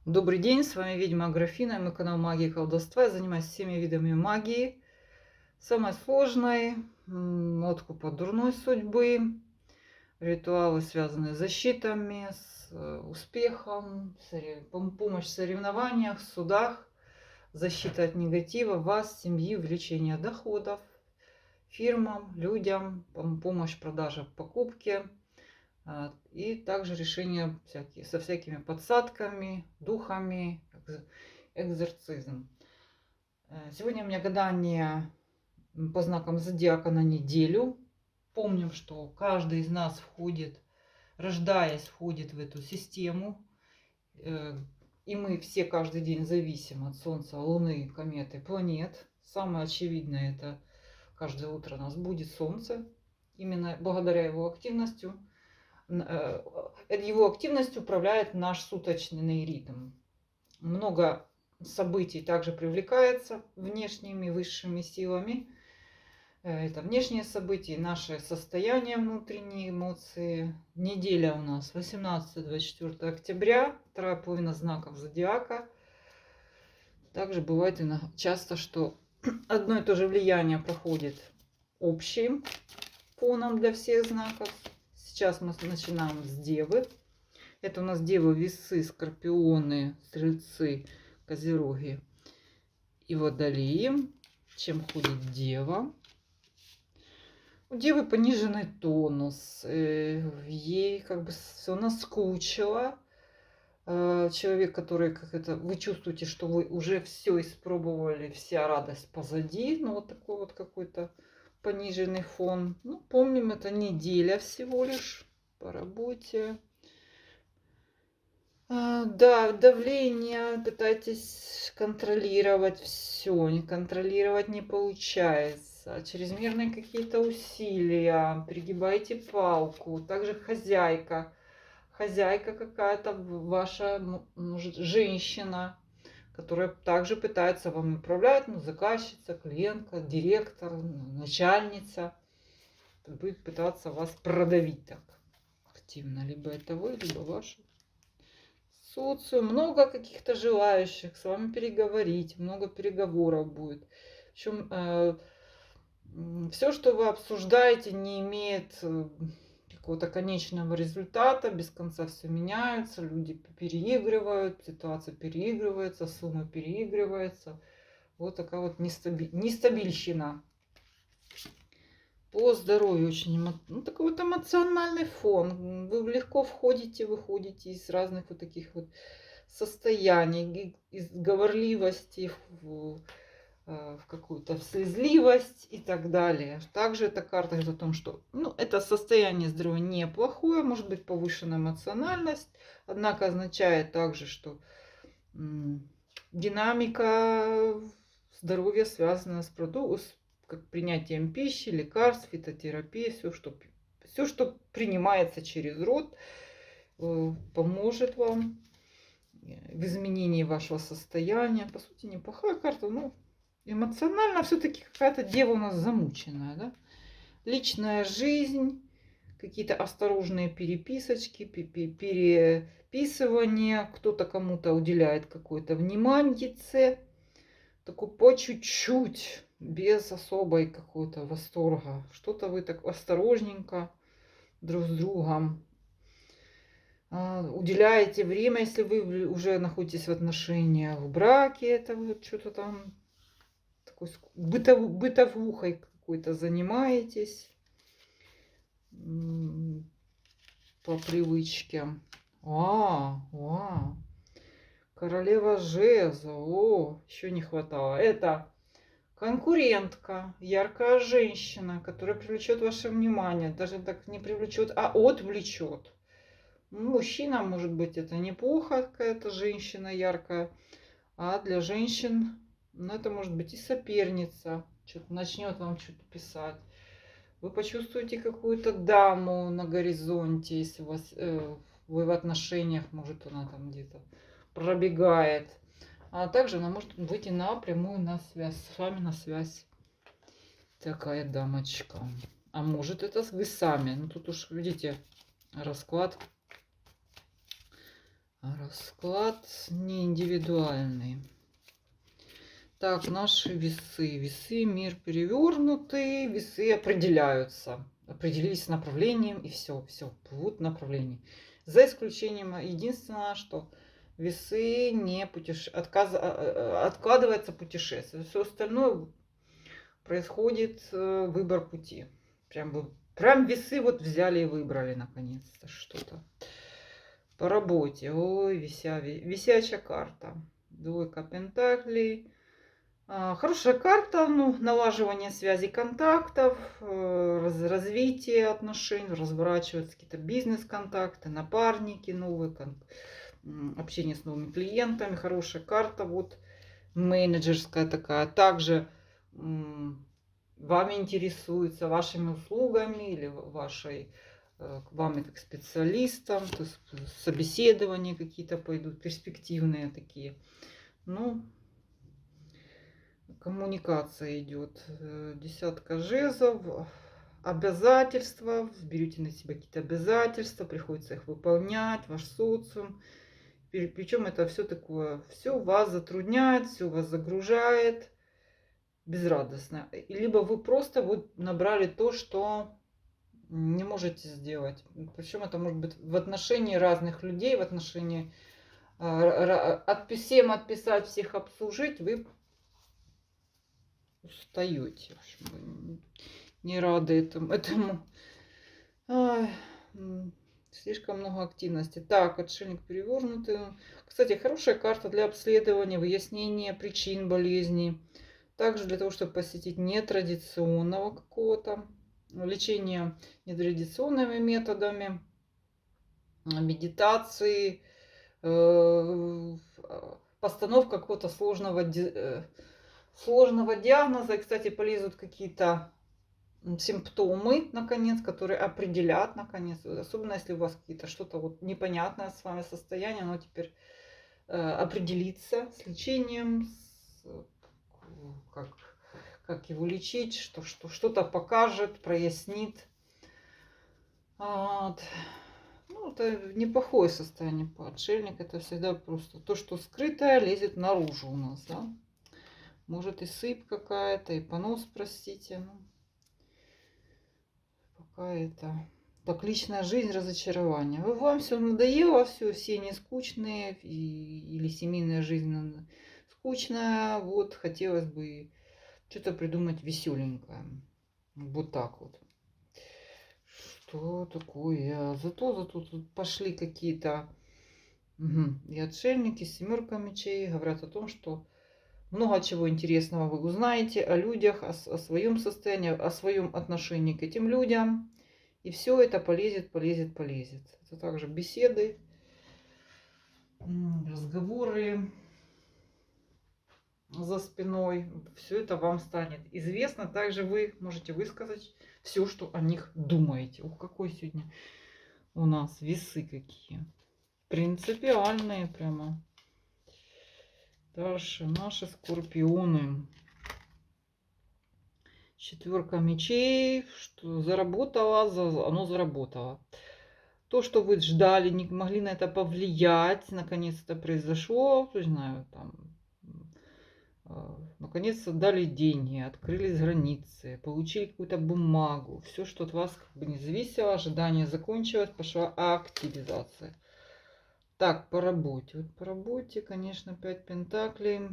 Добрый день, с вами ведьма Аграфина, мой канал Магии и колдовства. Я занимаюсь всеми видами магии. Самой сложной, откуп от дурной судьбы, ритуалы, связанные с защитами, с успехом, помощь в соревнованиях, судах, защита от негатива, вас, семьи, увеличение доходов, фирмам, людям, помощь в продаже, в покупке. И также решения всякие, со всякими подсадками, духами, экзорцизм. Сегодня у меня гадание по знакам зодиака на неделю. Помним, что каждый из нас входит, рождаясь, входит в эту систему. И мы все каждый день зависим от Солнца, Луны, кометы, планет. Самое очевидное — это каждое утро нас будет Солнце. Именно благодаря его активности управляет наш суточный ритм. Много событий также привлекается внешними высшими силами. Это внешние события, наше состояние, внутренние эмоции. Неделя у нас 18-24 октября, вторая половина знаков зодиака. Также бывает часто, что одно и то же влияние проходит общим фоном для всех знаков. Сейчас мы начинаем с Девы. Это у нас Девы, Весы, Скорпионы, Стрельцы, Козероги и Водолеи. Чем ходит Дева? У Девы пониженный тонус. Ей как бы все наскучило. Человек, который, как это, вы чувствуете, что вы уже все испробовали, вся радость позади. Ну, вот такой вот какой-то пониженный фон. Ну, помним, это неделя всего лишь по работе. Да, давление, пытайтесь контролировать все, не контролировать не получается. Чрезмерные какие-то усилия, перегибайте палку. Также хозяйка какая-то ваша, может, женщина, которая также пытается вам управлять, ну, заказчица, клиентка, директор, начальница. Будет пытаться вас продавить так активно. Либо это вы, либо ваши. Социум, много каких-то желающих с вами переговорить, много переговоров будет. Причем все, что вы обсуждаете, не имеет какого-то конечного результата, без конца все меняется, люди переигрывают, ситуация переигрывается, сумма переигрывается. Вот такая вот нестабильщина. По здоровью очень, ну, такой вот эмоциональный фон. Вы легко входите, выходите из разных вот таких вот состояний, из говорливости в какую-то слезливость и так далее. Также эта карта говорит о том, что, ну, это состояние здоровья неплохое, может быть повышенная эмоциональность, однако означает также, что динамика здоровья связана с как принятием пищи, лекарств, фитотерапии, все, что принимается через рот, поможет вам в изменении вашего состояния. По сути, неплохая карта, но эмоционально все-таки какая-то дева у нас замученная, да? Личная жизнь, какие-то осторожные переписочки, переписывания, кто-то кому-то уделяет какое-то внимание, такой по чуть-чуть, без особой какого-то восторга. Что-то вы так осторожненько друг с другом уделяете время, если вы уже находитесь в отношениях, в браке, это вот что-то там такой бытовухой какой-то занимаетесь по привычке. Королева жезлов. Еще не хватало. Это конкурентка, яркая женщина, которая привлечет ваше внимание. Даже так не привлечет, а отвлечет. Мужчина, может быть, это неплохо, какая-то женщина яркая. А для женщин, ну, это может быть и соперница. Что-то начнет вам что-то писать. Вы почувствуете какую-то даму на горизонте, если у вас, вы в отношениях, может, она там где-то пробегает. А также она может выйти напрямую на связь, с вами на связь. Такая дамочка. А может, это вы сами. Ну, тут уж, видите, расклад Расклад не индивидуальный. Так, наши весы. Весы, мир перевернутый, весы определяются. Определились с направлением, и все, плывут в направлении. За исключением единственного, что весы не откладывается путешествие. Все остальное происходит выбор пути. Прям весы вот взяли и выбрали наконец-то что-то. По работе. Ой, висячая карта. Двойка пентаклей. Хорошая карта, ну, налаживание связей, контактов, развитие отношений, разворачиваются какие-то бизнес-контакты, напарники новые, общение с новыми клиентами. Хорошая карта, вот, менеджерская такая. Также вами интересуются, вашими услугами или к вам как специалистам, то есть собеседования какие-то пойдут, перспективные такие. Ну, коммуникация идет. Десятка жезлов, обязательства, берете на себя какие-то обязательства, приходится их выполнять, ваш социум. Причем это все такое, все вас затрудняет, все вас загружает, безрадостно. Либо вы просто вот набрали то, что не можете сделать. Причем это может быть в отношении разных людей, в отношении всем отписать, всех обслужить, вы устаете. В общем, вы не рады этому. Ай, слишком много активности. Так, отшельник перевернутый. Кстати, хорошая карта для обследования, выяснения причин болезни. Также для того, чтобы посетить нетрадиционного какого-то лечения нетрадиционными методами, медитации, постановка какого-то сложного диагноза. И, кстати, полезут какие-то симптомы, наконец, которые определят, наконец, особенно если у вас какие-то что-то вот непонятное с вами состояние, оно теперь определится с лечением, как его лечить, что-то покажет, прояснит. Вот. Ну, это неплохое состояние по отшельник. Это всегда просто то, что скрытое, лезет наружу у нас, да. Может и сыпь какая-то, и понос, простите. Ну, пока это... Так, личная жизнь, разочарование. Вам все надоело, все не скучные, или семейная жизнь скучная. Вот, хотелось бы что-то придумать веселенькое. Вот так вот. Что такое? Зато тут пошли какие-то и отшельники, семерка мечей. Говорят о том, что много чего интересного вы узнаете о людях, о своем состоянии, о своем отношении к этим людям. И все это полезет. Это также беседы, разговоры за спиной. Все это вам станет известно. Также вы можете высказать все, что о них думаете. Ух, какой сегодня у нас весы какие. Принципиальные прямо. Дальше наши скорпионы. Четверка мечей. Что заработало, оно заработало. То, что вы ждали, не могли на это повлиять, наконец это произошло. Не знаю, там, наконец-то дали деньги, открылись границы, получили какую-то бумагу. Все, что от вас как бы не зависело, ожидание закончилось, пошла активизация. Так, по работе. Вот по работе, конечно, 5 пентаклей.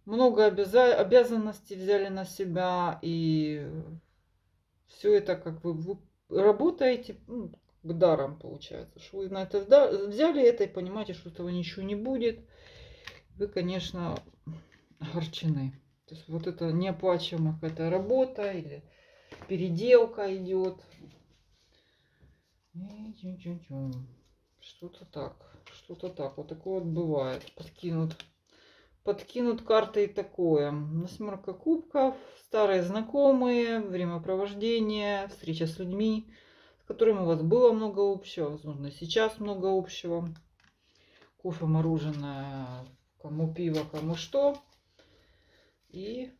Много обязанностей взяли на себя, и все это как вы работаете, ну, к даром получается. Что вы на это взяли это и понимаете, что этого ничего не будет. Вы, конечно, огорчены. То есть вот это неоплачиваемая какая-то работа или переделка идет. Что-то так. Вот такое вот бывает. Подкинут картой такое. Восьмерка кубков, старые знакомые, времяпровождение, встреча с людьми, с которыми у вас было много общего, возможно, сейчас много общего. Кофе, мороженое, кому пиво, кому что. И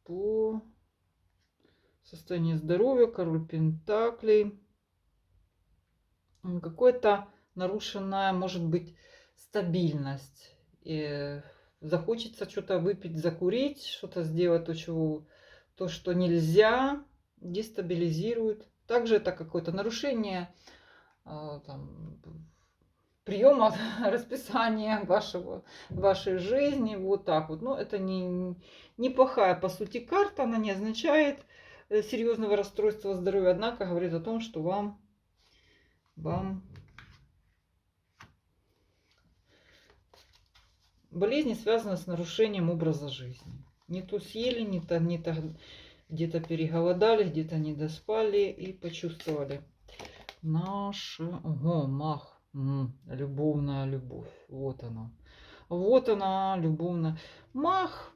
по состоянию здоровья, король пентаклей. Какое-то нарушенная может быть стабильность. И захочется что-то выпить, закурить, что-то сделать, то, что нельзя, дестабилизирует. Также это какое-то нарушение там, приема расписания вашей жизни. Вот так вот. Но это неплохая, по сути, карта. Она не означает серьезного расстройства здоровья, однако говорит о том, что вам болезни связаны с нарушением образа жизни. Не то съели, не то где-то переголодали, где-то не доспали и почувствовали. Ого, мах. Любовная любовь. Вот она. Вот она, любовная. Мах.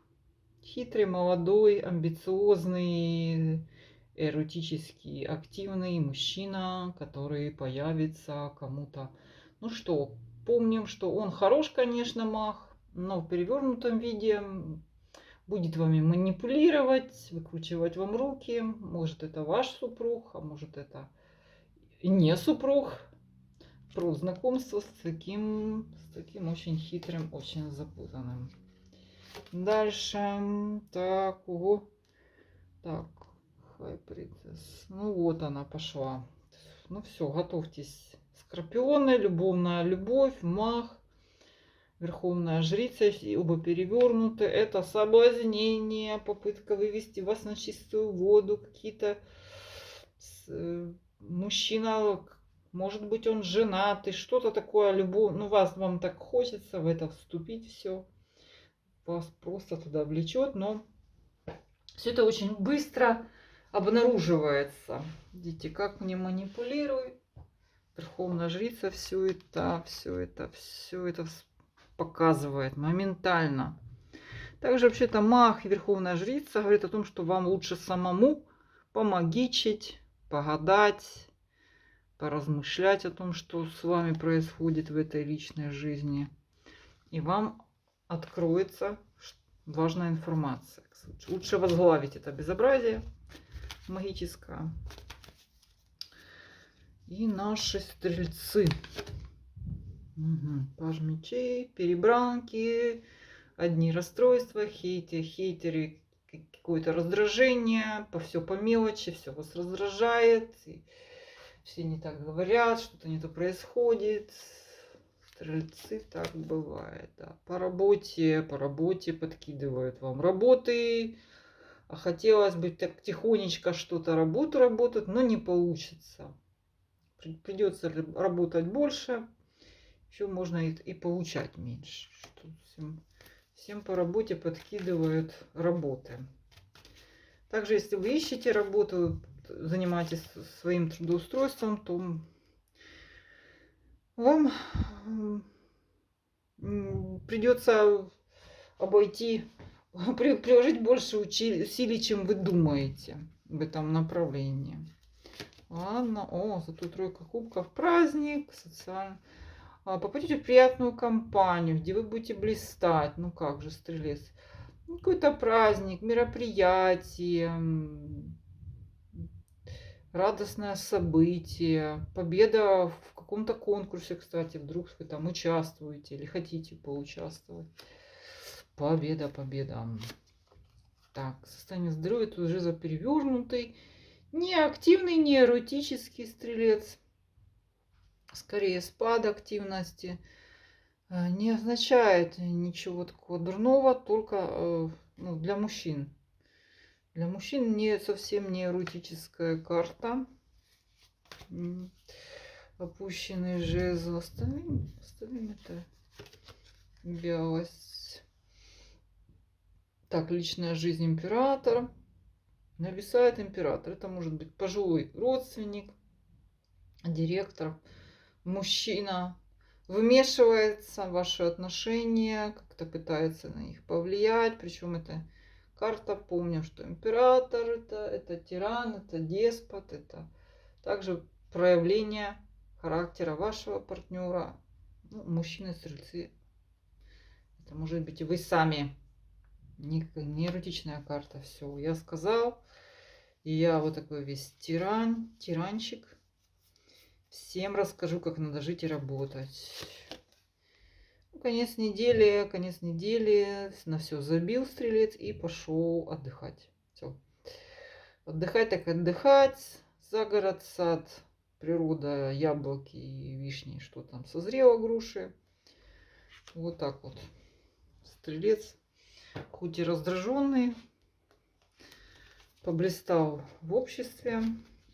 Хитрый, молодой, амбициозный, эротически активный мужчина, который появится кому-то. Ну что, помним, что он хорош, конечно, мах, но в перевернутом виде будет вами манипулировать, выкручивать вам руки. Может, это ваш супруг, а может, это и не супруг. Про знакомство с таким очень хитрым, очень запутанным. Дальше. Так, ого. Так, High Princess. Ну вот она пошла. Ну все, готовьтесь. Скорпионы, любовная любовь, мах, верховная жрица, оба перевернуты. Это соблазнение, попытка вывести вас на чистую воду. Какие-то мужчина, может быть, он женатый, что-то такое, любовь. Ну, вам так хочется в это вступить, все. Вас просто туда влечет, но все это очень быстро обнаруживается. Видите, как мне манипулирует верховная жрица, все это показывает моментально. Также вообще-то маг и верховная жрица говорит о том, что вам лучше самому помогичить, погадать, поразмышлять о том, что с вами происходит в этой личной жизни. И вам откроется важная информация. Лучше возглавить это безобразие магическое. И наши стрельцы. Паж мечей, перебранки, одни расстройства, хейтеры, какое-то раздражение, все по мелочи, все вас раздражает. И все не так говорят, что-то не то происходит. Стрельцы, так бывает, да. По работе подкидывают вам работы. А хотелось бы так тихонечко что-то работать, но не получится. Придется работать больше, еще можно и получать меньше. Всем по работе подкидывают работы. Также, если вы ищете работу, занимаетесь своим трудоустройством, то вам придется приложить больше усилий, чем вы думаете в этом направлении. Ладно, зато тройка кубков, праздник, социально. Попадете в приятную компанию, где вы будете блистать. Ну как же, стрелец. Какой-то праздник, мероприятие, радостное событие, победа в каком-то конкурсе, кстати, вдруг вы там участвуете или хотите поучаствовать. Победа. Так, состояние здоровья тут уже перевернутый. Не активный, не эротический стрелец. Скорее спад активности. Не означает ничего такого дурного, только для мужчин. Для мужчин совсем не эротическая карта. Опущенный жезл. Оставим это. Вялость. Так, личная жизнь императора. Нависает император. Это может быть пожилой родственник, директор, мужчина. Вмешивается в ваши отношения, как-то пытается на них повлиять. Причем это карта, помним, что император это тиран, это деспот, это также проявление характера вашего партнера. Мужчины-стрельцы. Это может быть и вы сами. Не эротичная карта. Все, я сказал. И я вот такой весь тиранчик. Всем расскажу, как надо жить и работать. Ну, конец недели, на все забил стрелец и пошел отдыхать. Все. Отдыхать так отдыхать. За город, сад, природа, яблоки, вишни, что там созрело, груши. Вот так вот. Стрелец, хоть и раздраженный, поблистал в обществе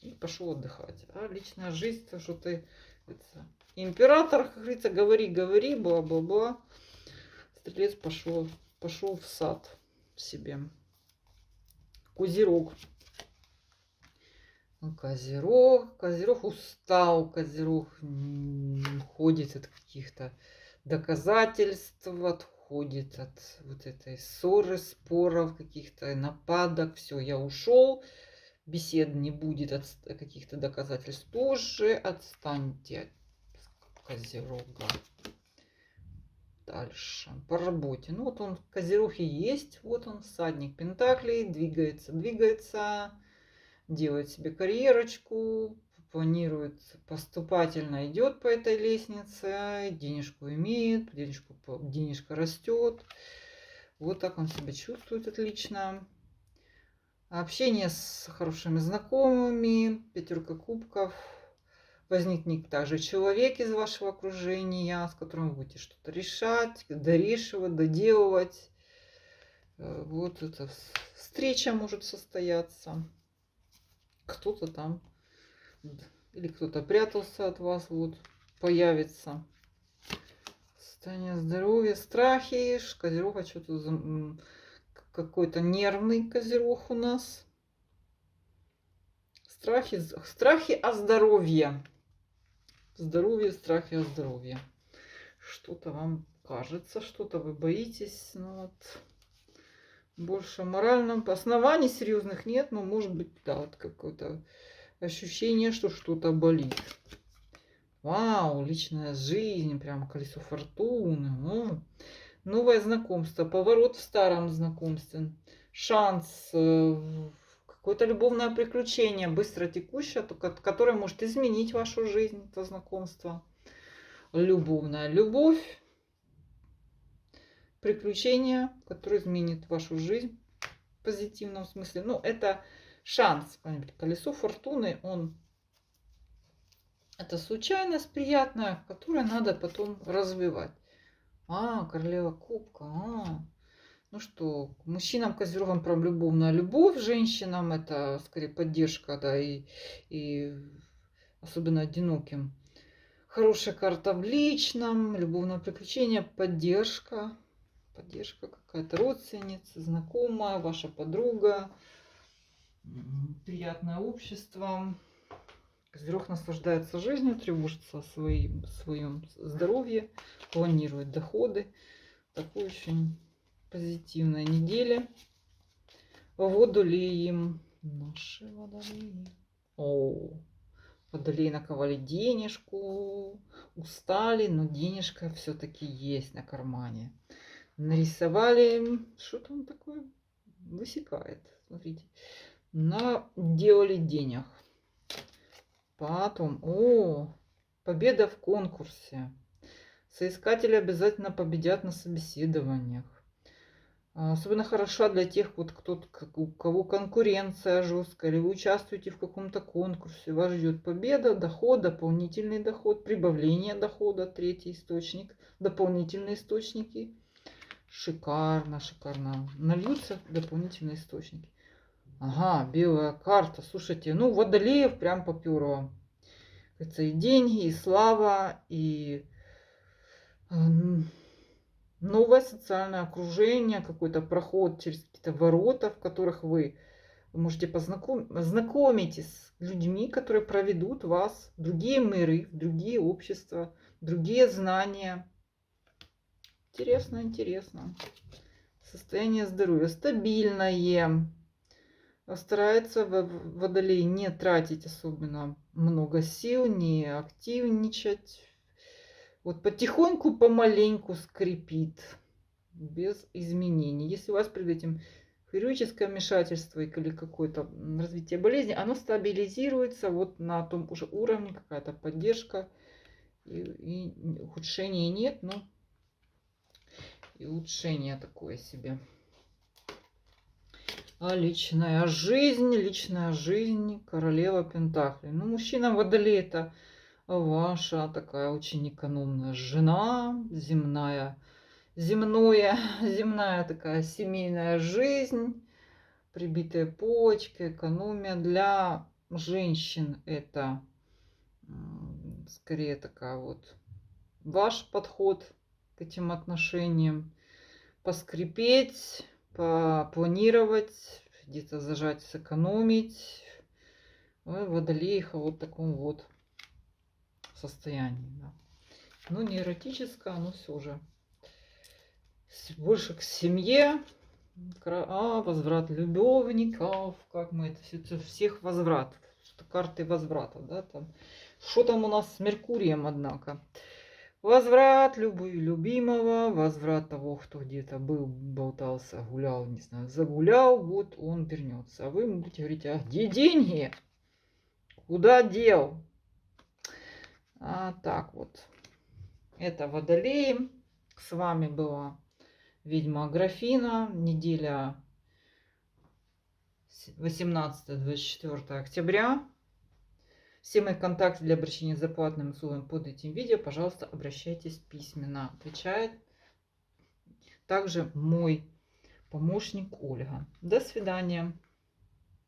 и пошел отдыхать. А личная жизнь, то что ты это, император, как говорится, говори, говори, бла-бла-бла. Стрелец пошел в сад себе. Козерог. Козерог устал, Козерог ходит от каких-то доказательств, отходит от вот этой ссоры, споров, каких-то нападок. Все, я ушел, бесед не будет от каких-то доказательств. Тоже отстаньте от Козерога. Дальше, по работе. Ну вот он, Козерог и есть, вот он, всадник Пентаклей, двигается, делает себе карьерочку, планирует, поступательно идет по этой лестнице, денежку имеет, денежка растет. Вот так он себя чувствует отлично. Общение с хорошими знакомыми, пятерка кубков. Возникнет также человек из вашего окружения, с которым вы будете что-то решать, дорешивать, доделывать. Вот эта встреча может состояться. Кто-то там или кто-то прятался от вас, вот появится. Состояние здоровья, страхи. Козерога что-то какой-то нервный Козерог у нас. Страхи о здоровье. Здоровье, страхи о здоровье. Что-то вам кажется, что-то вы боитесь. Ну, вот. Больше моральном оснований серьезных нет, но может быть, да, вот какое-то ощущение, что что-то болит. Вау, личная жизнь, прям колесо фортуны. Новое знакомство, поворот в старом знакомстве, шанс, какое-то любовное приключение, быстро текущее, которое может изменить вашу жизнь, это знакомство. Любовная любовь, приключение, которое изменит вашу жизнь в позитивном смысле. Ну, это шанс. Колесо фортуны, это случайность приятная, которую надо потом развивать. Королева кубка. Ну что, мужчинам, козерогам прям любовная любовь, женщинам это скорее поддержка, да, и особенно одиноким. Хорошая карта в личном, любовное приключение, поддержка. Поддержка какая-то, родственница, знакомая, ваша подруга. Приятное общество. Козерог наслаждается жизнью, тревожится о своем здоровье, планирует доходы. Такой очень позитивная неделя. Водолеи. Наши водолеи. Водолеи наковали денежку. Устали, но денежка все-таки есть на кармане. Нарисовали. Что-то он такое высекает. Смотрите. Наделали денег. Потом, победа в конкурсе. Соискатели обязательно победят на собеседованиях. Особенно хороша для тех, у кого конкуренция жесткая, или вы участвуете в каком-то конкурсе. Вас ждет победа, доход, дополнительный доход, прибавление дохода, третий источник, дополнительные источники. Шикарно, шикарно. Нальются дополнительные источники. Белая карта. Слушайте, водолеев прям попёрло. Это и деньги, и слава, и новое социальное окружение, какой-то проход через какие-то ворота, в которых вы можете знакомитесь с людьми, которые проведут вас в другие миры, в другие общества, другие знания. Интересно, интересно. Состояние здоровья стабильное. Старается водолей не тратить особенно много сил, не активничать. Вот потихоньку, помаленьку скрипит, без изменений. Если у вас перед этим хирургическое вмешательство или какое-то развитие болезни, оно стабилизируется вот на том уже уровне, какая-то поддержка, и ухудшения нет, но и улучшение такое себе. А личная жизнь, королева Пентаклей. Ну, мужчина Водолей — это ваша такая очень экономная жена, земная такая семейная жизнь, прибитые почки, экономия. Для женщин это скорее такая вот ваш подход к этим отношениям. Поскрипеть, попланировать, где-то зажать, сэкономить. Водолеиха вот в таком вот состоянии. Да. Ну, не эротическое, но все же. Больше к семье. Возврат любовников. Как мы это всех возврат. Что карты возврата, да, там. Что там у нас с Меркурием, однако? Возврат любимого, возврат того, кто где-то был, болтался, гулял, не знаю, загулял, вот он вернется. А вы будете говорить, а где деньги? Куда дел? Так вот. Это Водолеи. С вами была ведьма Аграфена. Неделя 18-24 октября. Все мои контакты для обращения за платными услугами под этим видео, пожалуйста, обращайтесь письменно. Отвечает также мой помощник Ольга. До свидания.